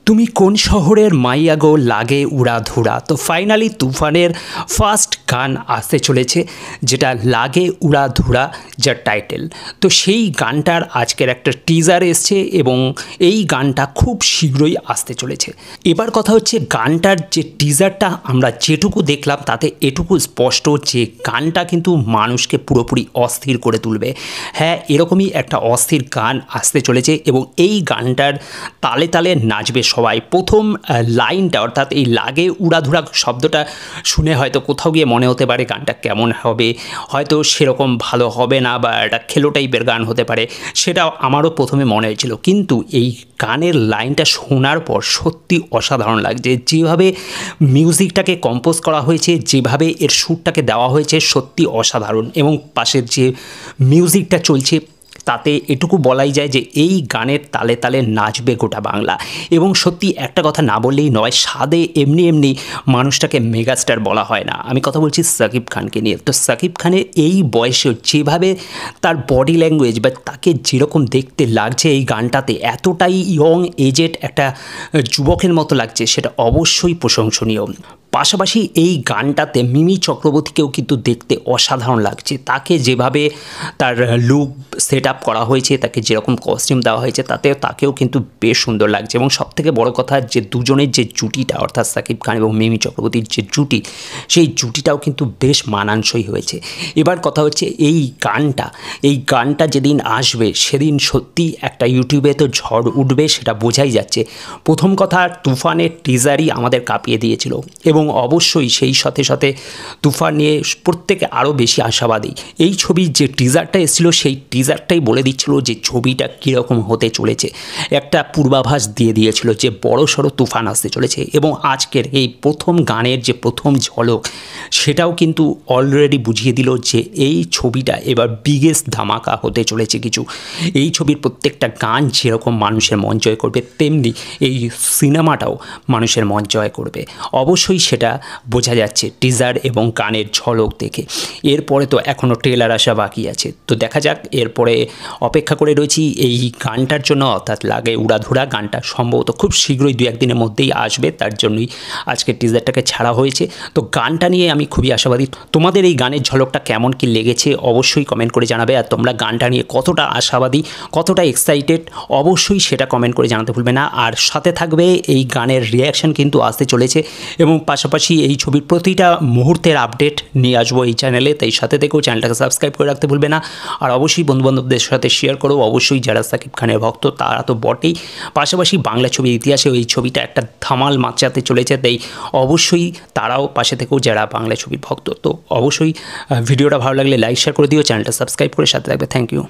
তুমি কোন শহরের মাইয়া গো লাগে উড়াধুরা। তো ফাইনালি তুফানের ফার্স্ট গান আসতে চলেছে, যেটা লাগে উড়াধুরা, যার টাইটেল। তো সেই গানটার আজকের একটা টিজার এসছে এবং এই গানটা খুব শীঘ্রই আসতে চলেছে। এবার কথা হচ্ছে, গানটার যে টিজারটা আমরা যেটুকু দেখলাম তাতে এটুকু স্পষ্ট যে গানটা কিন্তু মানুষকে পুরোপুরি অস্থির করে তুলবে। হ্যাঁ, এরকমই একটা অস্থির গান আসতে চলেছে এবং এই গানটার তালে তালে নাচবে সবাই। প্রথম লাইনটা অর্থাৎ এই লাগে উড়াধুরা শব্দটা শুনে হয়তো কোথাও গিয়ে মনে হতে পারে গানটা কেমন হবে, হয়তো সেরকম ভালো হবে না বা একটা খেলো টাইপের গান হতে পারে, সেটা আমারও প্রথমে মনে হয়েছিল। কিন্তু এই গানের লাইনটা শোনার পর সত্যি অসাধারণ লাগছে। যেভাবে মিউজিকটাকে কম্পোজ করা হয়েছে, যেভাবে এর সুরটাকে দেওয়া হয়েছে, সত্যি অসাধারণ। এবং পাশের যে মিউজিকটা চলছে তাতে এটুকু বলাই যায় যে এই গানের তালে তালে নাচবে গোটা বাংলা। এবং সত্যি একটা কথা না বললেই নয়, স্বাদে এমনি এমনি মানুষটাকে মেগাস্টার বলা হয় না। আমি কথা বলছি শাকিব খানকে নিয়ে। তো শাকিব খানের এই বয়সে যেভাবে তার বডি ল্যাঙ্গুয়েজ বা তাকে যেরকম দেখতে লাগছে এই গানটাতে, এতটাই ইয়ং এজেড একটা যুবকের মতো লাগছে, সেটা অবশ্যই প্রশংসনীয়। পাশাপাশি এই গানটাতে মিমি চক্রবর্তীকেও কিন্তু দেখতে অসাধারণ লাগছে। তাকে যেভাবে তার লুক সেট আপ করা হয়েছে, তাকে যেরকম কস্টিউম দেওয়া হয়েছে, তাকেও কিন্তু বেশ সুন্দর লাগছে। এবং সবথেকে বড় কথা, যে দুজনের যে জুটিটা অর্থাৎ শাকিব খান এবং মিমি চক্রবর্তীর যে জুটি, সেই জুটিটাও কিন্তু বেশ মানানসই হয়েছে। এবার কথা হচ্ছে, এই গানটা যেদিন আসবে সেদিন সত্যি একটা ইউটিউবে তো ঝড় উঠবে, সেটা বোঝাই যাচ্ছে। প্রথম কথা, তুফানের টিজারই আমাদের কাঁপিয়ে দিয়েছিল এবং অবশ্যই সেই সাথে সাথে তুফান নিয়ে প্রত্যেকে আরও বেশি আশাবাদী। এই ছবির যে টিজারটা এসেছিলো সেই টিজারটাই বলে দিচ্ছিল যে ছবিটা কীরকম হতে চলেছে, একটা পূর্বাভাস দিয়ে দিয়েছিল যে বড়সড় তুফান আসতে চলেছে। এবং আজকের এই প্রথম গানের যে প্রথম ঝলক, সেটাও কিন্তু অলরেডি বুঝিয়ে দিল যে এই ছবিটা এবার বিগেস্ট ধামাকা হতে চলেছে কিছু। এই ছবির প্রত্যেকটা গান যেরকম মানুষের মন জয় করবে, তেমনি এই সিনেমাটাও মানুষের মন জয় করবে। অবশ্যই সেটা বোঝা যাচ্ছে টিজার এবং গানের ঝলক দেখে। এরপরে তো এখনও ট্রেলার আসা বাকি আছে, তো দেখা যাক। এরপরে অপেক্ষা করে রয়েছি এই গানটার জন্য, অর্থাৎ লাগে উড়াধুরা গানটা সম্ভবত খুব শীঘ্রই 2-1 দিনের মধ্যেই আসবে, তার জন্যই আজকে টিজারটাকে ছাড়া হয়েছে। তো গানটা নিয়ে আমি খুবই আশাবাদী। তোমাদের এই গানের ঝলকটা কেমন কি লেগেছে অবশ্যই কমেন্ট করে জানাবে। আর তোমরা গানটা নিয়ে কতটা আশাবাদী, কতটা এক্সাইটেড, অবশ্যই সেটা কমেন্ট করে জানাতে ভুলবে না। আর সাথে থাকবে এই গানের রিয়াকশান কিন্তু আসতে চলেছে এবং পাশাপাশি এই ছবির প্রতিটা মুহূর্তের আপডেট নিয়ে আসবো এই চ্যানেলে। তাই সাথে থেকেও চ্যানেলটাকে সাবস্ক্রাইব করে রাখতে ভুলবে না। আর অবশ্যই বন্ধুবান্ধবদের সাথে শেয়ার করো। অবশ্যই যারা শাকিব খানের ভক্ত তারা তো বটেই, পাশাপাশি বাংলা ছবির ইতিহাসে এই ছবিটা একটা ধামাল মাচাতে চলেছে, তাই অবশ্যই তারাও পাশে থেকেও যারা বাংলা ছবির ভক্ত। তো অবশ্যই ভিডিওটা ভালো লাগলে লাইক শেয়ার করে দিও, চ্যানেলটা সাবস্ক্রাইব করে সাথে থাকবে। Thank you.